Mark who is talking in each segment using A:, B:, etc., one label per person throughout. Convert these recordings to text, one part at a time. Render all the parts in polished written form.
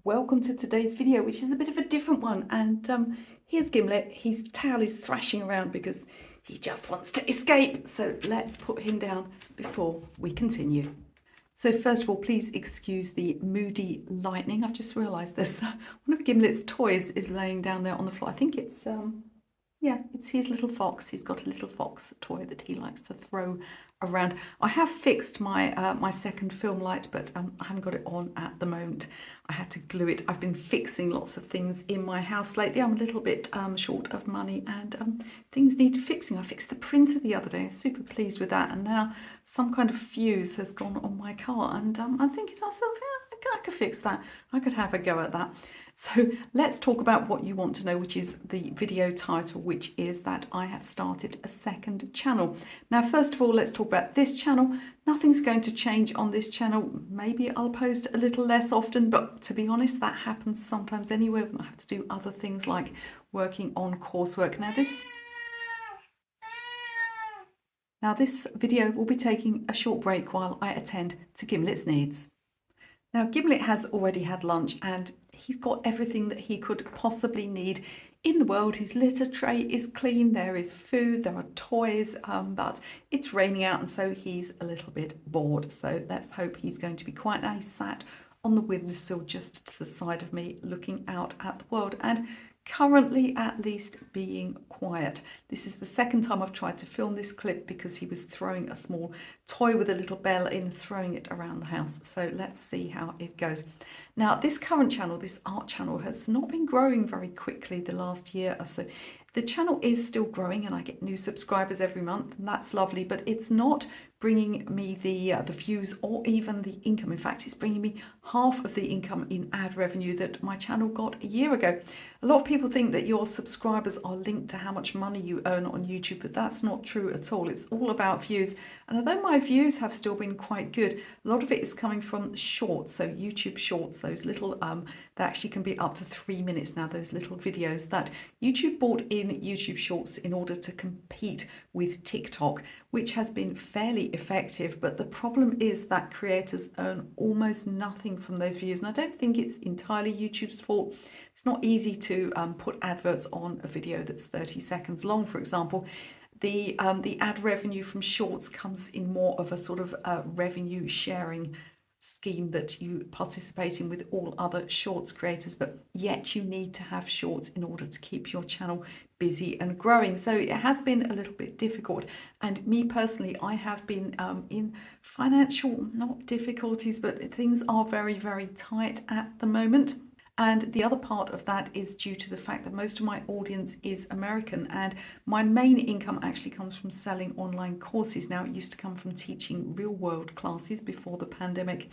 A: Welcome to today's video, which is a bit of a different one. And here's Gimlet. His tail is thrashing around because he just wants to escape. So let's put him down before we continue. So first of all, please excuse the moody lightning. I've just realised this. One of Gimlet's toys is laying down there on the floor. I think it's yeah, it's his little fox. He's got a little fox toy that he likes to throw around. I have fixed my my second film light, but I haven't got it on at the moment. I had to glue it. I've been fixing lots of things in my house lately. I'm a little bit short of money and things need fixing. I fixed the printer the other day. I'm super pleased with that. And now some kind of fuse has gone on my car. And I'm thinking to myself, yeah, I could fix that. I could have a go at that. So let's talk about what you want to know, which is the video title, which is that I have started a second channel. Now, first of all, let's talk about this channel. Nothing's going to change on this channel. Maybe I'll post a little less often, but to be honest, that happens sometimes anyway when I have to do other things like working on coursework. Now this video will be taking a short break while I attend to Gimlet's needs. Now, Gimlet has already had lunch and he's got everything that he could possibly need in the world. His litter tray is clean, there is food, there are toys, but it's raining out and so he's a little bit bored. So let's hope he's going to be quiet. Now he's sat on the windowsill just to the side of me looking out at the world and currently at least being quiet. This is the second time I've tried to film this clip because he was throwing a small toy with a little bell in, throwing it around the house. So let's see how it goes. Now, this current channel, this art channel, has not been growing very quickly the last year or so. The channel is still growing and I get new subscribers every month and that's lovely, but it's not bringing me the views or even the income. In fact, it's bringing me half of the income in ad revenue that my channel got a year ago. A lot of people think that your subscribers are linked to how much money you earn on YouTube, but that's not true at all. It's all about views. And although my views have still been quite good, a lot of it is coming from shorts. So YouTube shorts, those little, that actually can be up to 3 minutes now, those little videos that YouTube bought in YouTube shorts in order to compete with TikTok, which has been fairly effective. But the problem is that creators earn almost nothing from those views. And I don't think it's entirely YouTube's fault. It's not easy to put adverts on a video that's 30 seconds long, for example. The ad revenue from shorts comes in more of a sort of revenue sharing scheme that you participate in with all other shorts creators, but yet you need to have shorts in order to keep your channel busy and growing. So it has been a little bit difficult. And me personally, I have been in financial, not difficulties, but things are very, very tight at the moment. And the other part of that is due to the fact that most of my audience is American and my main income actually comes from selling online courses. Now, it used to come from teaching real world classes before the pandemic.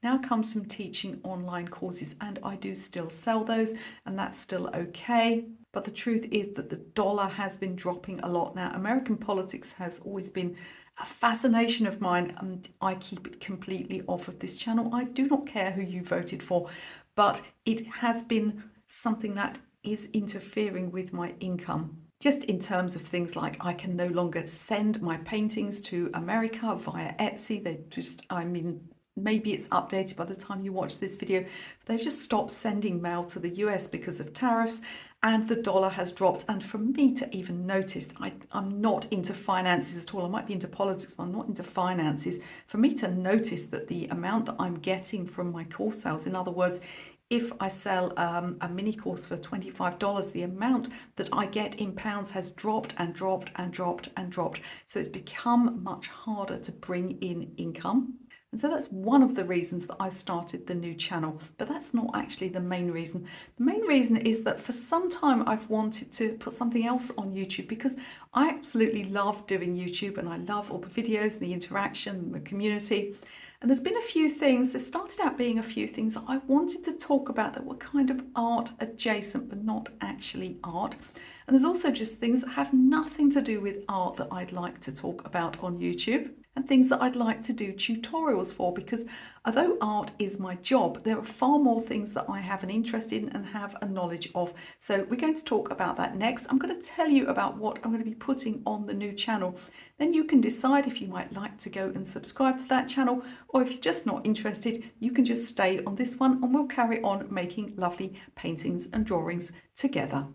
A: Now comes from teaching online courses and I do still sell those and that's still okay. But the truth is that the dollar has been dropping a lot. Now, American politics has always been a fascination of mine and I keep it completely off of this channel. I do not care who you voted for, but it has been something that is interfering with my income. Just in terms of things like I can no longer send my paintings to America via Etsy. Maybe it's updated by the time you watch this video, but they've just stopped sending mail to the US because of tariffs and the dollar has dropped. And for me to even notice, I'm not into finances at all. I might be into politics, but I'm not into finances. For me to notice that the amount that I'm getting from my course sales, in other words, if I sell a mini course for $25, the amount that I get in pounds has dropped and dropped and dropped and dropped. So it's become much harder to bring in income. And so that's one of the reasons that I started the new channel, but that's not actually the main reason. The main reason is that for some time I've wanted to put something else on YouTube because I absolutely love doing YouTube and I love all the videos, the interaction, the community. And there's been a few things, there started out being a few things that I wanted to talk about that were kind of art adjacent, but not actually art. And there's also just things that have nothing to do with art that I'd like to talk about on YouTube. and things that I'd like to do tutorials for, because although art is my job, there are far more things that I have an interest in and have a knowledge of. So we're going to talk about that next. I'm going to tell you about what I'm going to be putting on the new channel. Then you can decide if you might like to go and subscribe to that channel, or if you're just not interested, you can just stay on this one and we'll carry on making lovely paintings and drawings together.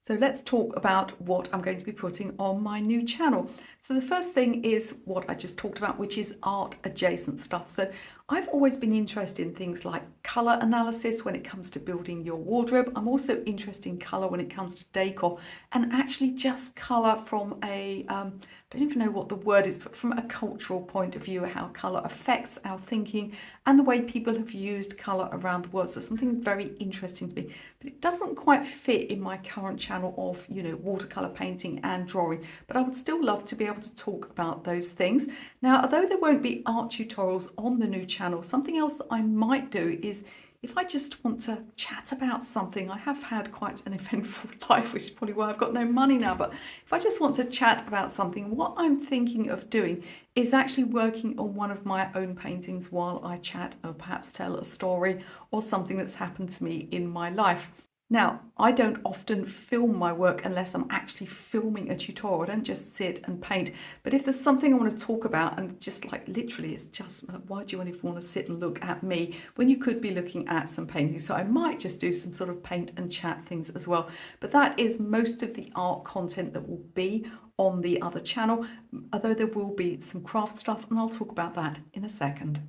A: So let's talk about what I'm going to be putting on my new channel. So the first thing is what I just talked about, which is art adjacent stuff. So I've always been interested in things like colour analysis when it comes to building your wardrobe. I'm also interested in colour when it comes to decor, and actually just colour from a, I don't even know what the word is, but from a cultural point of view, how colour affects our thinking and the way people have used colour around the world. So something very interesting to me, but it doesn't quite fit in my current channel of, watercolour painting and drawing, but I would still love to be able to talk about those things. Now, although there won't be art tutorials on the new channel, something else that I might do is, if I just want to chat about something, I have had quite an eventful life, which is probably why I've got no money now, but if I just want to chat about something, what I'm thinking of doing is actually working on one of my own paintings while I chat, or perhaps tell a story or something that's happened to me in my life. Now, I don't often film my work unless I'm actually filming a tutorial. I don't just sit and paint. But if there's something I want to talk about, and just like literally, it's just, why do you even want to sit and look at me when you could be looking at some paintings? So I might just do some sort of paint and chat things as well. But that is most of the art content that will be on the other channel, although there will be some craft stuff, and I'll talk about that in a second.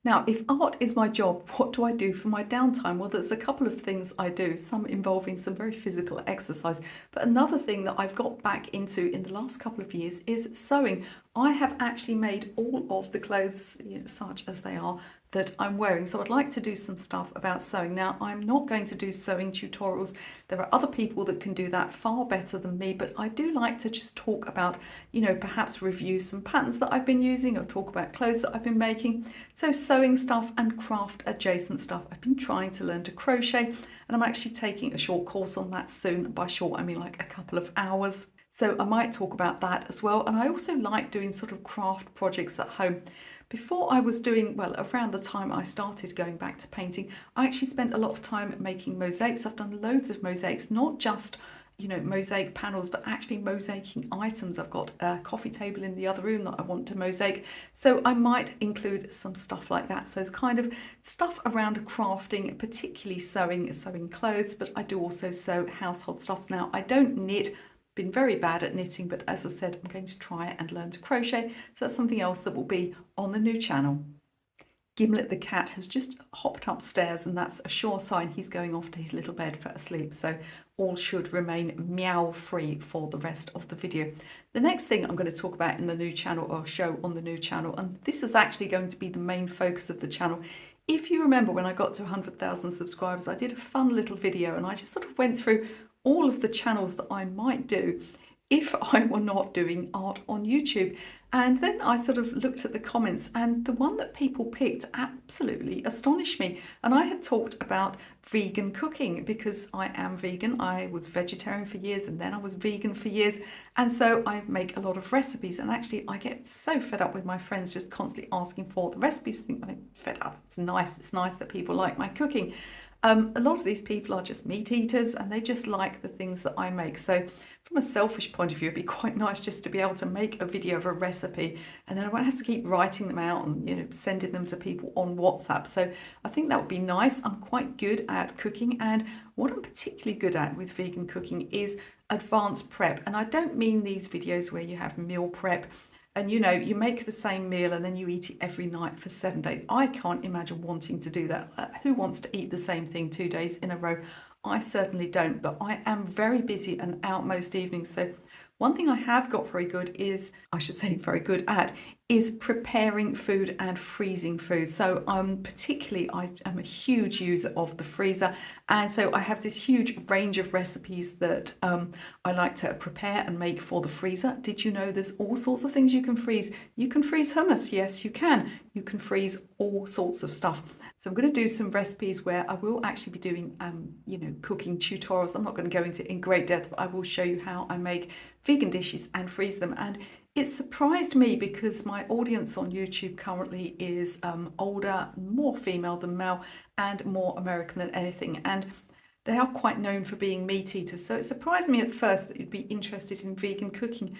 A: Now, if art is my job, what do I do for my downtime? Well, there's a couple of things I do, some involving some very physical exercise. But another thing that I've got back into in the last couple of years is sewing. I have actually made all of the clothes, such as they are, that I'm wearing. So I'd like to do some stuff about sewing. Now, I'm not going to do sewing tutorials. There are other people that can do that far better than me, but I do like to just talk about, perhaps review some patterns that I've been using, or talk about clothes that I've been making. So sewing stuff and craft adjacent stuff. I've been trying to learn to crochet, and I'm actually taking a short course on that soon. By short, I mean like a couple of hours. So I might talk about that as well. And I also like doing sort of craft projects at home. Before I was doing, well, around the time I started going back to painting, I actually spent a lot of time making mosaics. I've done loads of mosaics, not just, mosaic panels, but actually mosaicing items. I've got a coffee table in the other room that I want to mosaic. So I might include some stuff like that. So it's kind of stuff around crafting, particularly sewing clothes, but I do also sew household stuffs. Now, I don't knit. Been very bad at knitting, but as I said, I'm going to try and learn to crochet. So that's something else that will be on the new channel. Gimlet the cat has just hopped upstairs, and that's a sure sign he's going off to his little bed for a sleep. So all should remain meow free for the rest of the video. The next thing I'm going to talk about in the new channel, or show on the new channel, and this is actually going to be the main focus of the channel. If you remember, when I got to 100,000 subscribers, I did a fun little video, and I just sort of went through all of the channels that I might do if I were not doing art on YouTube. And then I sort of looked at the comments, and the one that people picked absolutely astonished me. And I had talked about vegan cooking because I am vegan. I was vegetarian for years, and then I was vegan for years. And so I make a lot of recipes, and actually I get so fed up with my friends just constantly asking for the recipes. I think I'm fed up. It's nice that people like my cooking. A lot of these people are just meat eaters, and they just like the things that I make. So from a selfish point of view, it'd be quite nice just to be able to make a video of a recipe, and then I won't have to keep writing them out and sending them to people on WhatsApp. So I think that would be nice. I'm quite good at cooking, and what I'm particularly good at with vegan cooking is advanced prep. And I don't mean these videos where you have meal prep and you make the same meal and then you eat it every night for 7 days. I can't imagine wanting to do that. Who wants to eat the same thing 2 days in a row? I certainly don't, but I am very busy and out most evenings. So one thing I have got very good is, I should say very good at, is preparing food and freezing food. So particularly, I am a huge user of the freezer. And so I have this huge range of recipes that I like to prepare and make for the freezer. Did you know there's all sorts of things you can freeze? You can freeze hummus. Yes, you can. You can freeze all sorts of stuff. So I'm going to do some recipes where I will actually be doing, cooking tutorials. I'm not going to go into in great depth, but I will show you how I make vegan dishes and freeze them. And It surprised me because my audience on YouTube currently is older, more female than male, and more American than anything. And they are quite known for being meat eaters. So it surprised me at first that you'd be interested in vegan cooking.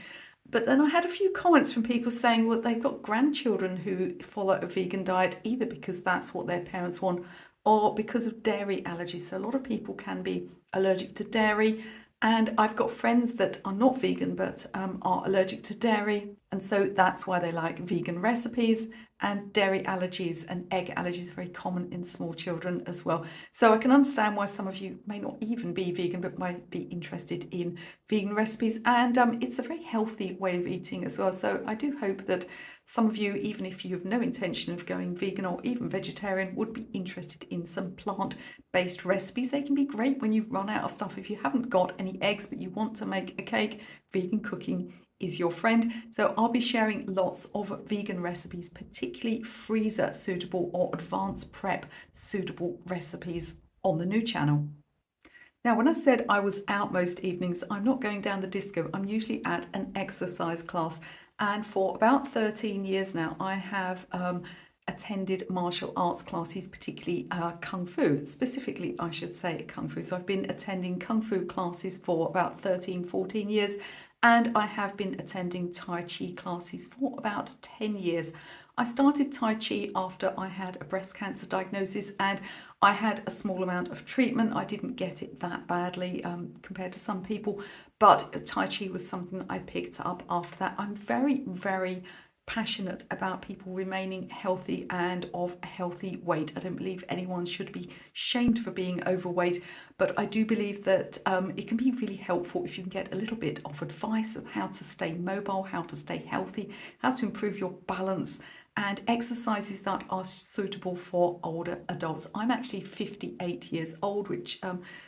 A: But then I had a few comments from people saying, well, they've got grandchildren who follow a vegan diet either because that's what their parents want or because of dairy allergies. So a lot of people can be allergic to dairy. And I've got friends that are not vegan but are allergic to dairy. And so that's why they like vegan recipes. And dairy allergies and egg allergies are very common in small children as well. So I can understand why some of you may not even be vegan but might be interested in vegan recipes. And it's a very healthy way of eating as well. So I do hope that some of you, even if you have no intention of going vegan or even vegetarian, would be interested in some plant-based recipes. They can be great when you run out of stuff. If you haven't got any eggs but you want to make a cake, vegan cooking is your friend. So I'll be sharing lots of vegan recipes, particularly freezer suitable or advanced prep suitable recipes on the new channel. Now, when I said I was out most evenings, I'm not going down the disco. I'm usually at an exercise class. And for about 13 years now, I have attended martial arts classes, particularly Kung Fu, specifically, I should say, Kung Fu. So I've been attending Kung Fu classes for about 13, 14 years. And I have been attending Tai Chi classes for about 10 years. I started Tai Chi after I had a breast cancer diagnosis and I had a small amount of treatment. I didn't get it that badly compared to some people, but Tai Chi was something that I picked up after that. I'm very, very passionate about people remaining healthy and of a healthy weight. I don't believe anyone should be shamed for being overweight, but I do believe that it can be really helpful if you can get a little bit of advice of how to stay mobile, how to stay healthy, how to improve your balance, and exercises that are suitable for older adults. I'm actually 58 years old, which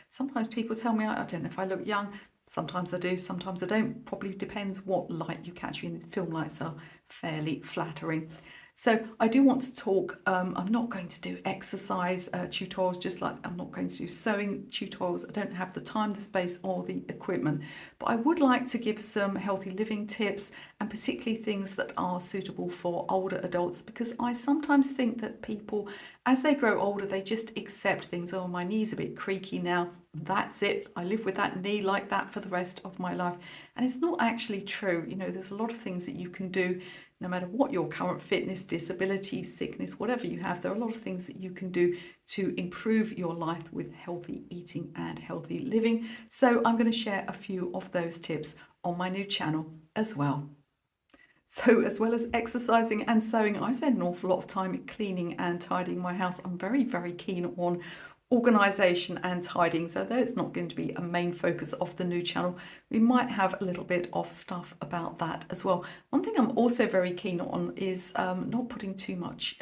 A: sometimes people tell me, I don't know if I look young. Sometimes I do, sometimes I don't. Probably depends what light you catch me in. The film lights are fairly flattering. So I do want to talk, I'm not going to do exercise tutorials, just like I'm not going to do sewing tutorials. I don't have the time, the space or the equipment, but I would like to give some healthy living tips and particularly things that are suitable for older adults, because I sometimes think that people, as they grow older, they just accept things. Oh, my knee's a bit creaky now. That's it. I live with that knee like that for the rest of my life. And it's not actually true. You know, there's a lot of things that you can do no matter what your current fitness, disability, sickness, whatever you have. There are a lot of things that you can do to improve your life with healthy eating and healthy living. So I'm going to share a few of those tips on my new channel as well. So as well as exercising and sewing, I spend an awful lot of time cleaning and tidying my house. I'm very, very keen on organisation and tidying, so though it's not going to be a main focus of the new channel, we might have a little bit of stuff about that as well. One thing I'm also very keen on is not putting too much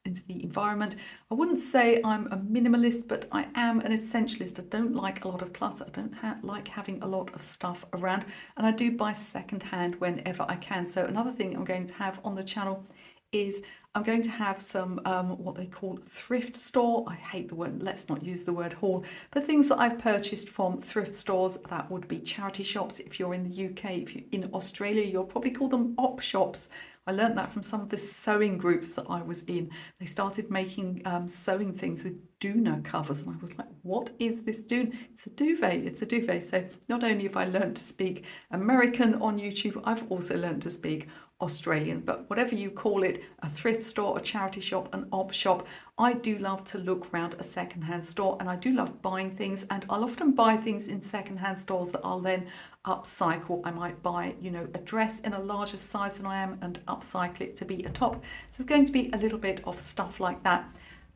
A: into the environment. I wouldn't say I'm a minimalist, but I am an essentialist. I don't like a lot of clutter. I don't like having a lot of stuff around, and I do buy secondhand whenever I can. So another thing I'm going to have on the channel is I'm going to have some what they call thrift store. I hate the word, let's not use the word haul, but things that I've purchased from thrift stores. That would be charity shops if you're in the UK. If you're in Australia, you'll probably call them op shops. I learned that from some of the sewing groups that I was in. They started making sewing things with doona covers, and I was like, what is this doona? It's a duvet, it's a duvet. So not only have I learned to speak American on YouTube, I've also learned to speak Australian, but whatever you call it, a thrift store, a charity shop, an op shop, I do love to look around a secondhand store, and I do love buying things, and I'll often buy things in secondhand stores that I'll then upcycle. I might buy, you know, a dress in a larger size than I am and upcycle it to be a top. So there's going to be a little bit of stuff like that.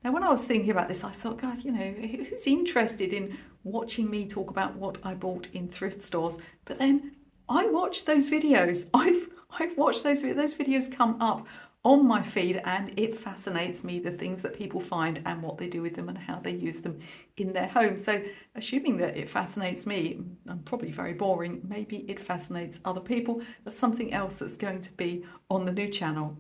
A: Now, when I was thinking about this, I thought, God, you know, who's interested in watching me talk about what I bought in thrift stores? But then I watch those videos. I've watched those videos come up on my feed, and it fascinates me, the things that people find and what they do with them and how they use them in their home. So assuming that it fascinates me, I'm probably very boring, maybe it fascinates other people. There's something else that's going to be on the new channel.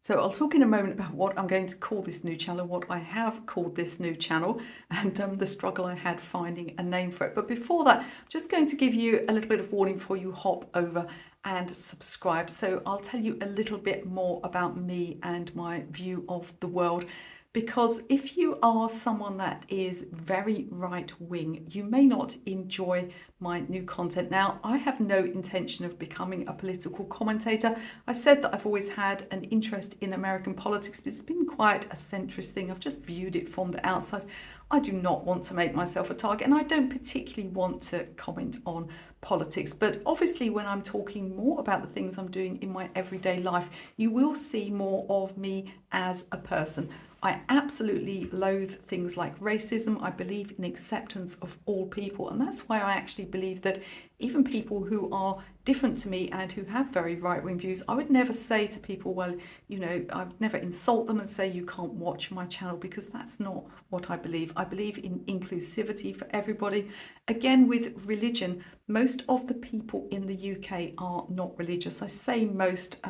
A: So I'll talk in a moment about what I'm going to call this new channel, what I have called this new channel, and the struggle I had finding a name for it. But before that, I'm just going to give you a little bit of warning before you hop over and subscribe. So I'll tell you a little bit more about me and my view of the world. Because if you are someone that is very right wing, you may not enjoy my new content. Now, I have no intention of becoming a political commentator. I've said that I've always had an interest in American politics, but it's been quite a centrist thing. I've just viewed it from the outside. I do not want to make myself a target, and I don't particularly want to comment on politics. But obviously, when I'm talking more about the things I'm doing in my everyday life, you will see more of me as a person. I absolutely loathe things like racism. I believe in acceptance of all people, and that's why I actually believe that even people who are different to me and who have very right-wing views, I would never say to people, well, I would never insult them and say you can't watch my channel, because that's not what I believe. I believe in inclusivity for everybody. Again, with religion, most of the people in the UK are not religious. I say most,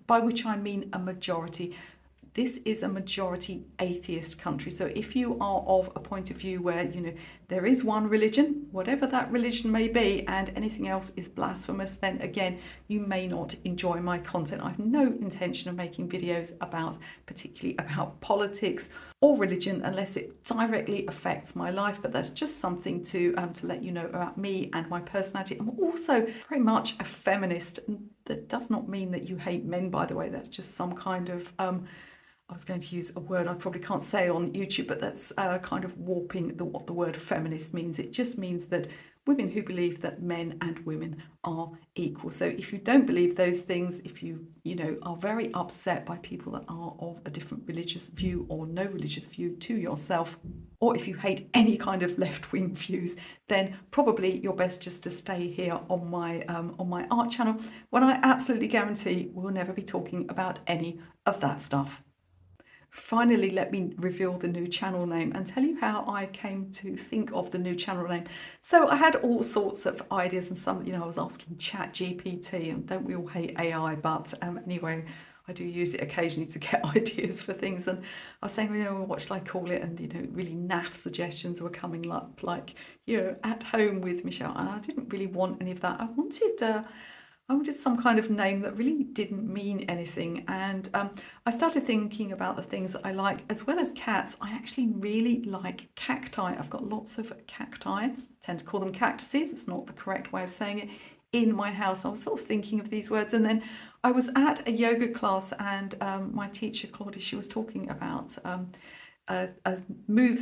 A: by which I mean a majority. This is a majority atheist country. So if you are of a point of view where, there is one religion, whatever that religion may be, and anything else is blasphemous, then again, you may not enjoy my content. I have no intention of making videos particularly about politics or religion, unless it directly affects my life. But that's just something to let you know about me and my personality. I'm also very much a feminist. That does not mean that you hate men, by the way. That's just some kind of I was going to use a word I probably can't say on YouTube, but that's kind of warping what the word feminist means. It just means that women who believe that men and women are equal. So if you don't believe those things, if you are very upset by people that are of a different religious view or no religious view to yourself, or if you hate any kind of left-wing views, then probably you're best just to stay here on my art channel, when I absolutely guarantee we'll never be talking about any of that stuff. Finally, let me reveal the new channel name and tell you how I came to think of the new channel name. So I had all sorts of ideas, and some, I was asking ChatGPT, and don't we all hate AI? But anyway, I do use it occasionally to get ideas for things. And I was saying, what should I call it? And, really naff suggestions were coming up, like, at home with Michele. And I didn't really want any of that. I wanted some kind of name that really didn't mean anything. And I started thinking about the things that I like. As well as cats, I actually really like cacti. I've got lots of cacti. I tend to call them cactuses. It's not the correct way of saying it. In my house, I was sort of thinking of these words. And then I was at a yoga class, and my teacher, Claudia, she was talking about a move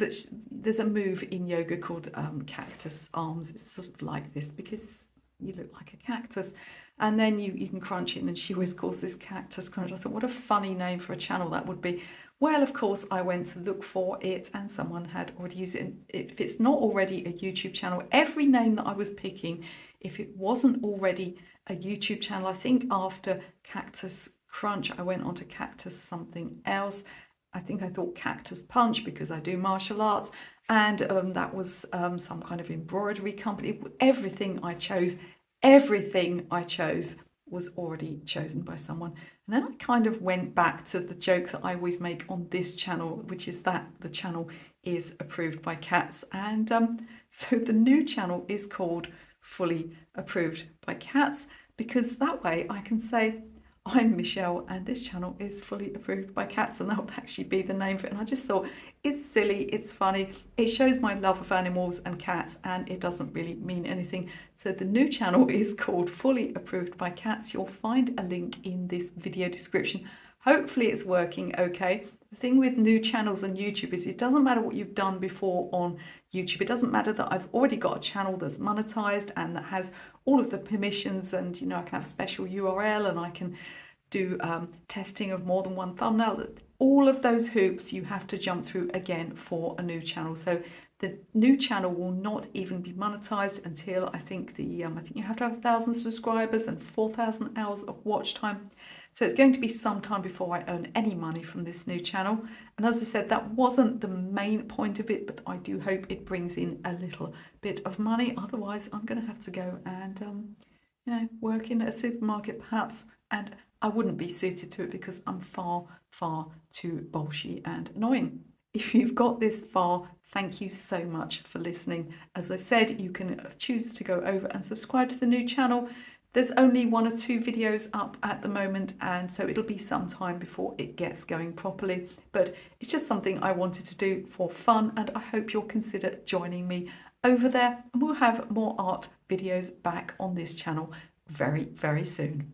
A: there's a move in yoga called cactus arms. It's sort of like this because you look like a cactus, and then you can crunch it, and she always calls this cactus crunch. I thought, what a funny name for a channel that would be. Well, of course, I went to look for it, and someone had already used it. And if it's not already a YouTube channel, every name that I was picking, if it wasn't already a YouTube channel, I think after Cactus Crunch, I went on to Cactus something else. I think I thought Cactus Punch because I do martial arts, and that was some kind of embroidery company. Everything I chose was already chosen by someone. And then I kind of went back to the joke that I always make on this channel, which is that the channel is approved by cats. And so the new channel is called Fully Approved by Cats, because that way I can say, I'm Michele and this channel is fully approved by cats, and that would actually be the name for it. And I just thought, it's silly, it's funny, it shows my love of animals and cats, and it doesn't really mean anything. So the new channel is called Fully Approved by Cats. You'll find a link in this video description. Hopefully it's working okay. The thing with new channels on YouTube is it doesn't matter what you've done before on YouTube. It doesn't matter that I've already got a channel that's monetized and that has all of the permissions, and I can have a special URL, and I can do testing of more than one thumbnail. All of those hoops you have to jump through again for a new channel. So the new channel will not even be monetized until I think you have to have 1,000 subscribers and 4,000 hours of watch time. So it's going to be some time before I earn any money from this new channel. And as I said, that wasn't the main point of it, but I do hope it brings in a little bit of money. Otherwise, I'm going to have to go and work in a supermarket perhaps, and I wouldn't be suited to it because I'm far, far too bolshy and annoying. If you've got this far, thank you so much for listening. As I said, you can choose to go over and subscribe to the new channel. There's only 1 or 2 videos up at the moment, and so it'll be some time before it gets going properly. But it's just something I wanted to do for fun, and I hope you'll consider joining me over there. And we'll have more art videos back on this channel very, very soon.